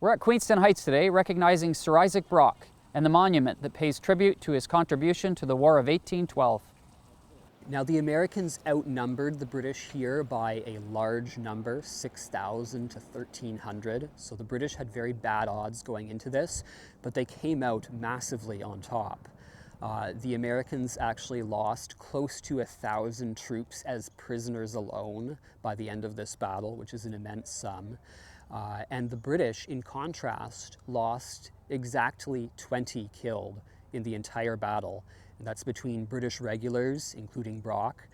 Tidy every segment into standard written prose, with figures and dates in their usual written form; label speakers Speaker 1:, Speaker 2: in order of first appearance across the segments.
Speaker 1: We're at Queenston Heights today, recognizing Sir Isaac Brock and the monument that pays tribute to his contribution to the War of 1812.
Speaker 2: Now, the Americans outnumbered the British here by a large number, 6,000 to 1,300. So the British had very bad odds going into this, but they came out massively on top. The Americans actually lost close to 1,000 troops as prisoners alone by the end of this battle, which is an immense sum. And the British, in contrast, lost exactly 20 killed in the entire battle. And that's between British regulars, including Brock,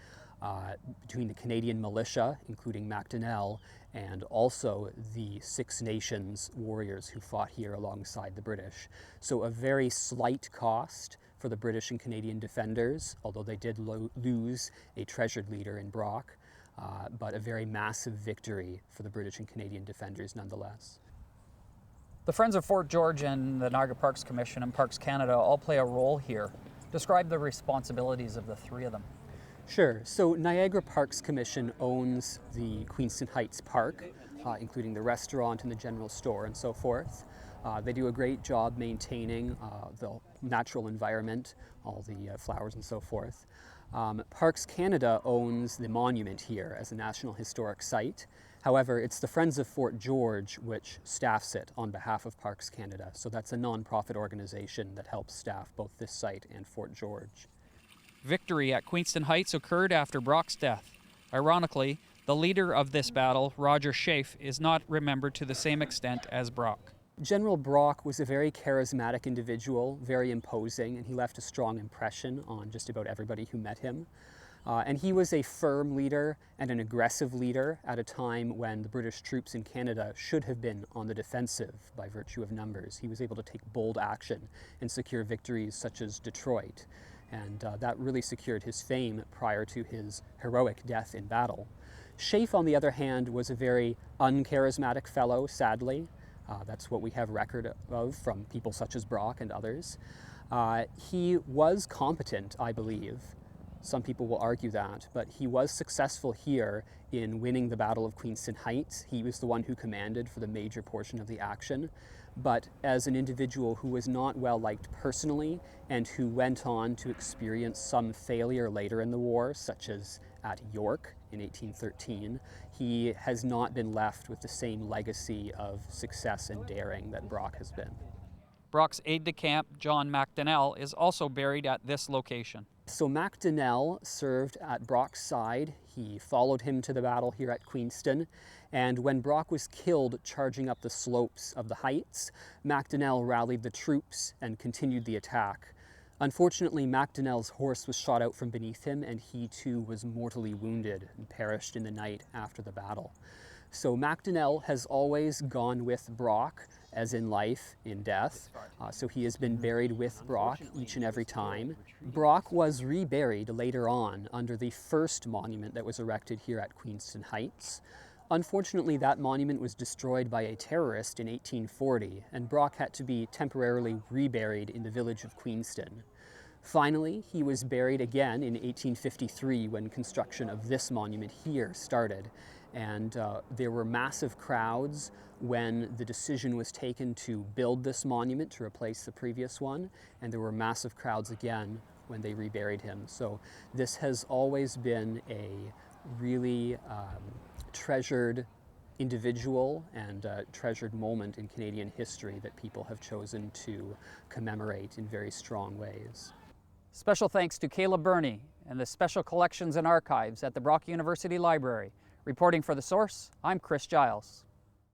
Speaker 2: between the Canadian militia, including McDonald, and also the Six Nations warriors who fought here alongside the British. So a very slight cost for the British and Canadian defenders, although they did lose a treasured leader in Brock. But a very massive victory for the British and Canadian defenders nonetheless.
Speaker 1: The Friends of Fort George and the Niagara Parks Commission and Parks Canada all play a role here. Describe the responsibilities of the three of them.
Speaker 2: Sure. So Niagara Parks Commission owns the Queenston Heights Park, including the restaurant and the general store and so forth. They do a great job maintaining the natural environment, all the flowers and so forth. Parks Canada owns the monument here as a National Historic Site. However, it's the Friends of Fort George which staffs it on behalf of Parks Canada. So that's a non-profit organization that helps staff both this site and Fort George.
Speaker 1: Victory at Queenston Heights occurred after Brock's death. Ironically, the leader of this battle, Shaf, is not remembered to the same extent as Brock.
Speaker 2: General Brock was a very charismatic individual, very imposing, and he left a strong impression on just about everybody who met him. And he was a firm leader and an aggressive leader at a time when the British troops in Canada should have been on the defensive by virtue of numbers. He was able to take bold action and secure victories such as Detroit. And that really secured his fame prior to his heroic death in battle. Shaf, on the other hand, was a very uncharismatic fellow, sadly. That's what we have record of from people such as Brock and others. He was competent, I believe. Some people will argue that, but he was successful here in winning the Battle of Queenston Heights. He was the one who commanded for the major portion of the action. But as an individual who was not well liked personally and who went on to experience some failure later in the war, such as at York in 1813, he has not been left with the same legacy of success and daring that Brock has been.
Speaker 1: Brock's aide-de-camp, John McDonald, is also buried at this location.
Speaker 2: So McDonald served at Brock's side. He followed him to the battle here at Queenston. And when Brock was killed charging up the slopes of the heights, McDonald rallied the troops and continued the attack. Unfortunately, McDonald's horse was shot out from beneath him, and he too was mortally wounded and perished in the night after the battle. So McDonald has always gone with Brock, as in life, in death. So he has been buried with Brock each and every time. Brock was reburied later on under the first monument that was erected here at Queenston Heights. Unfortunately, that monument was destroyed by a terrorist in 1840, and Brock had to be temporarily reburied in the village of Queenston. Finally, he was buried again in 1853 when construction of this monument here started. And there were massive crowds when the decision was taken to build this monument to replace the previous one, and there were massive crowds again when they reburied him. So this has always been a really treasured individual and treasured moment in Canadian history that people have chosen to commemorate in very strong ways.
Speaker 1: Special thanks to Caleb Burney and the Special Collections and Archives at the Brock University Library. Reporting for The Source, I'm Chris Giles.